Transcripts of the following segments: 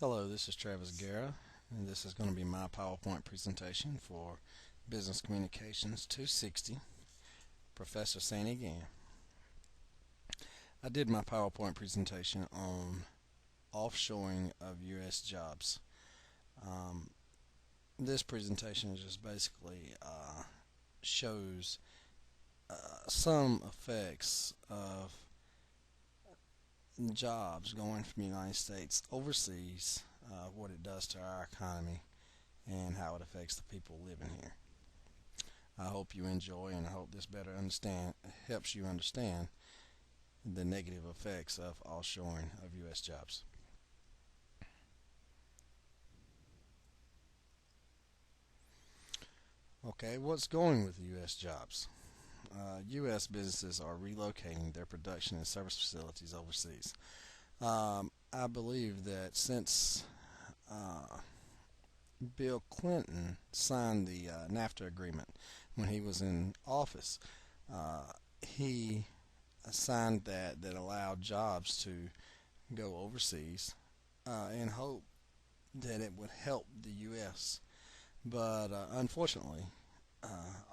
Hello, this is Travis Guerra, and this is going to be my PowerPoint presentation for Business Communications 260, Professor Sandy again. I did my PowerPoint presentation on offshoring of U.S. jobs. Um, this presentation just basically shows some effects of jobs going from the United States overseas, what it does to our economy, and how it affects the people living here. I hope you enjoy, and I hope this better helps you understand the negative effects of offshoring of U.S. jobs. Okay, what's going with U.S. jobs? U.S. businesses are relocating their production and service facilities overseas. I believe that since Bill Clinton signed the NAFTA agreement when he was in office, he signed that allowed jobs to go overseas in hope that it would help the U.S. But unfortunately,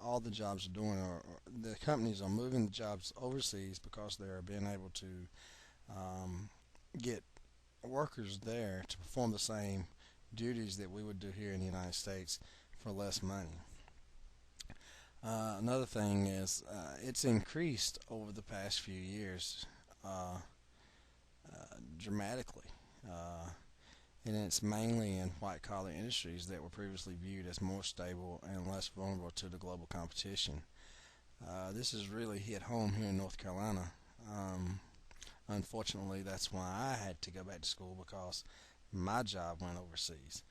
all the jobs are doing, or the companies are moving the jobs overseas because they're being able to get workers there to perform the same duties that we would do here in the United States for less money. Another thing is it's increased over the past few years dramatically. And it's mainly in white collar industries that were previously viewed as more stable and less vulnerable to the global competition. This has really hit home here in North Carolina. Unfortunately, that's why I had to go back to school because my job went overseas.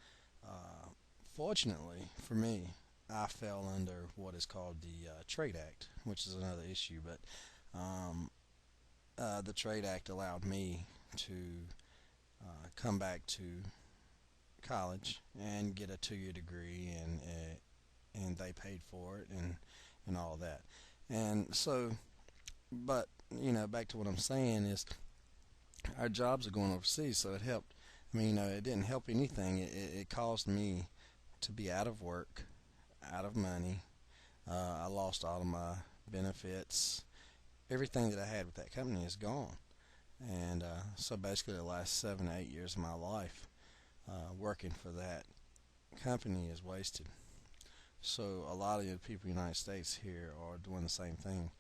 Fortunately for me, I fell under what is called the Trade Act, which is another issue, but um, the Trade Act allowed me to come back to college and get a 2 year degree, and they paid for it and all that. And so, but back to what I'm saying is our jobs are going overseas, so it helped. I mean, it didn't help anything. It caused me to be out of work, out of money. I lost all of my benefits. Everything that I had with that company is gone. And so basically, the last 7 to 8 years of my life working for that company is wasted. So a lot of the people in the United States here are doing the same thing.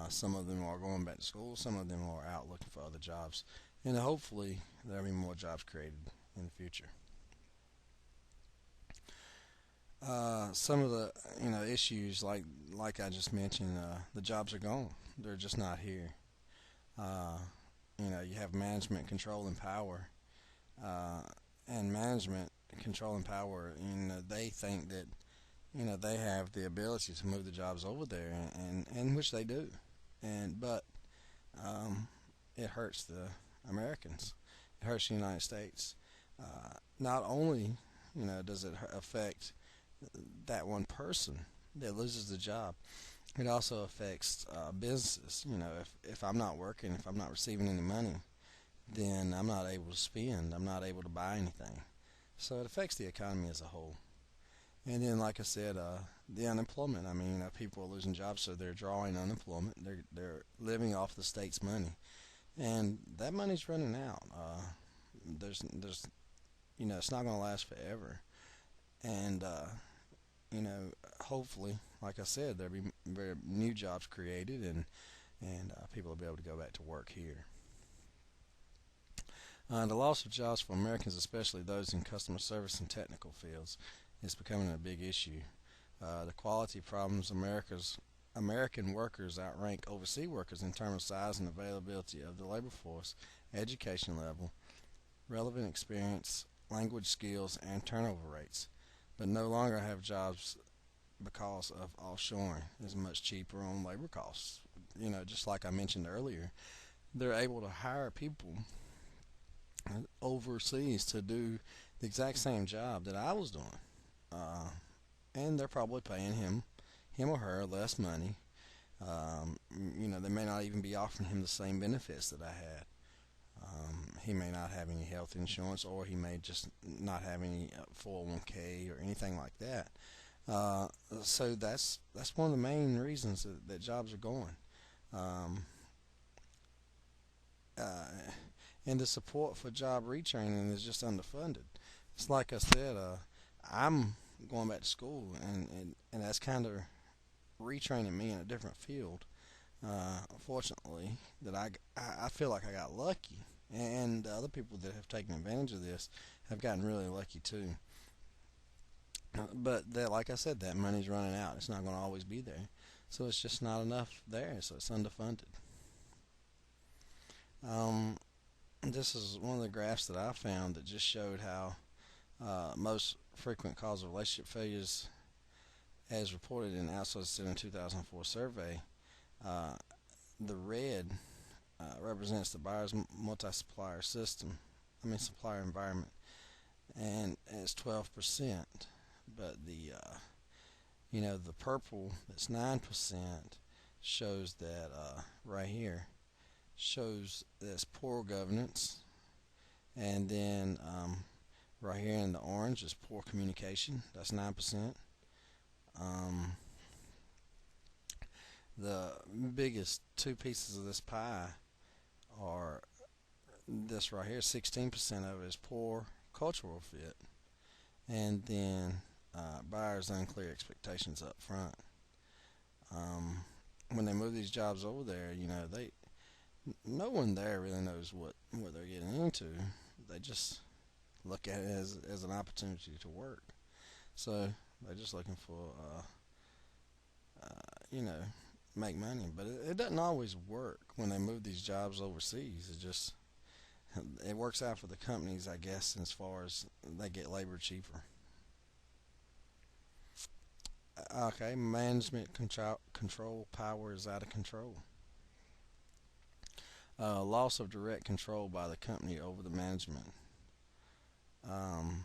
Some of them are going back to school. Some of them are out looking for other jobs, and hopefully there'll be more jobs created in the future. Some of the issues like I just mentioned, the jobs are gone. They're just not here. Uh, you have management control and power, uh, and management control and power. They think that they have the ability to move the jobs over there, and which they do, and but um, it hurts the Americans. It hurts the United States. Not only does it affect that one person that loses the job, it also affects businesses. If I'm not working, if I'm not receiving any money, then I'm not able to spend. I'm not able to buy anything. So it affects the economy as a whole. And then, like I said, the unemployment. I mean, people are losing jobs, so they're drawing unemployment. They're living off the state's money, and that money's running out. There's it's not going to last forever. And hopefully, like I said, there'll be new jobs created, and people will be able to go back to work here. The loss of jobs for Americans, especially those in customer service and technical fields, is becoming a big issue. The quality problems American workers outrank overseas workers in terms of size and availability of the labor force, education level, relevant experience, language skills, and turnover rates, but no longer have jobs because of offshoring is much cheaper on labor costs. Just like I mentioned earlier, they're able to hire people overseas to do the exact same job that I was doing, uh, and they're probably paying him or her less money. They may not even be offering him the same benefits that I had. he may not have any health insurance, or he may just not have any 401k or anything like that. Uh, so that's one of the main reasons that jobs are going. Um, uh, and the support for job retraining is just underfunded. It's like I said, I'm going back to school, and that's kind of retraining me in a different field. Fortunately, that I feel like I got lucky, and the other people that have taken advantage of this have gotten really lucky too. But that, like I said, that money's running out. It's not going to always be there, so it's just not enough there. So it's underfunded. Um, this is one of the graphs that I found that just showed how most frequent cause of relationship failures, as reported in outsourced in a 2004 survey. Uh, the red represents the buyer's multi-supplier system. I mean supplier environment, and it's 12%. But the purple that's 9% shows that right here shows that's poor governance, and then right here in the orange is poor communication. That's 9%. Um, the biggest two pieces of this pie are this right here. 16% of it is poor cultural fit, and then buyers' unclear expectations up front. Um, when they move these jobs over there, they no one there really knows what they're getting into. They just look at it as an opportunity to work. So they're just looking for you know make money, but it doesn't always work when they move these jobs overseas. It works out for the companies, I guess, as far as they get labor cheaper. Okay, management control power is out of control. Loss of direct control by the company over the management. Um,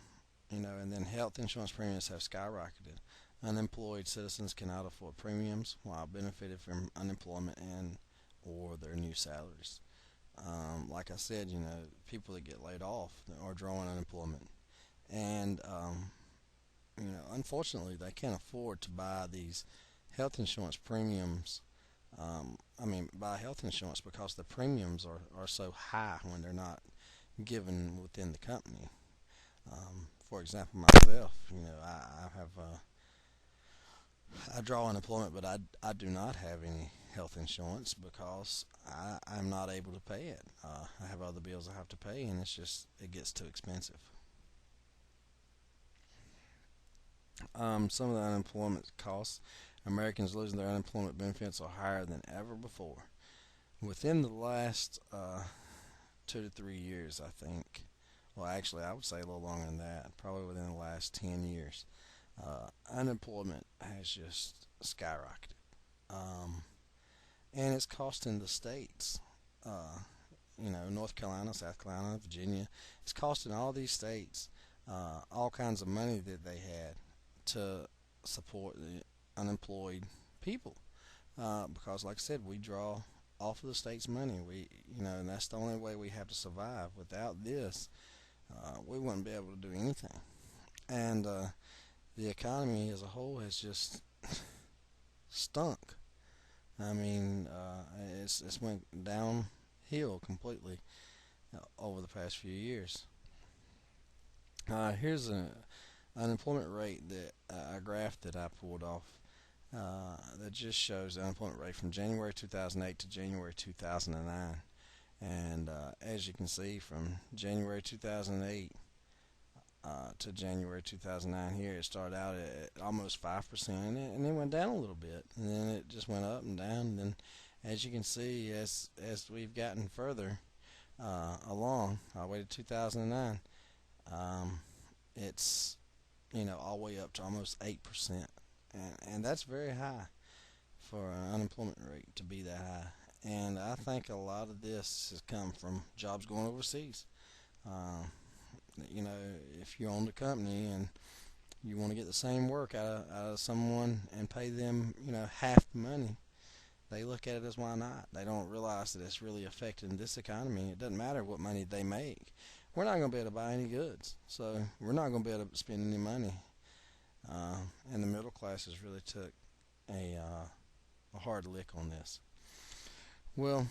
and then health insurance premiums have skyrocketed. Unemployed citizens cannot afford premiums while benefited from unemployment and or their new salaries. Like I said, people that get laid off are drawing unemployment, and unfortunately, they can't afford to buy these health insurance premiums. Buy health insurance because the premiums are so high when they're not given within the company. For example, myself, I have I draw unemployment, but I do not have any health insurance because I'm not able to pay it. I have other bills I have to pay, and it gets too expensive. Some of the unemployment costs, Americans losing their unemployment benefits are higher than ever before. Within the last 2 to 3 years, I think. Well, actually, I would say a little longer than that. Probably within the last 10 years, unemployment has just skyrocketed. Um, and it's costing the states, uh, North Carolina, South Carolina, Virginia, it's costing all these states all kinds of money that they had to support the unemployed people. Because, like I said, we draw off of the state's money. And that's the only way we have to survive. Without this, we wouldn't be able to do anything. And the economy as a whole has just stunk. I mean, it's went downhill completely over the past few years. Here's an unemployment rate that a graph that I pulled off that just shows the unemployment rate from January 2008 to January 2009. And as you can see, from January 2008 to January 2009 here, it started out at almost 5%, and then went down a little bit, and then it just went up and down. And then, as you can see, as we've gotten further along, all the way to 2009, um, it's all the way up to almost 8%, and that's very high for an unemployment rate to be that high. And I think a lot of this has come from jobs going overseas. Um, you know, if you own the company and you want to get the same work out of someone and pay them, half the money, They look at it as why not. They don't realize that it's really affecting this economy. It doesn't matter what money they make. We're not going to be able to buy any goods, so we're not going to be able to spend any money. Uh, and the middle classes really took a hard lick on this. Well,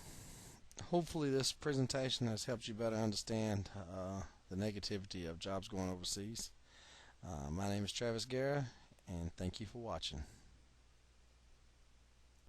hopefully this presentation has helped you better understand the negativity of jobs going overseas. My name is Travis Guerra, and thank you for watching.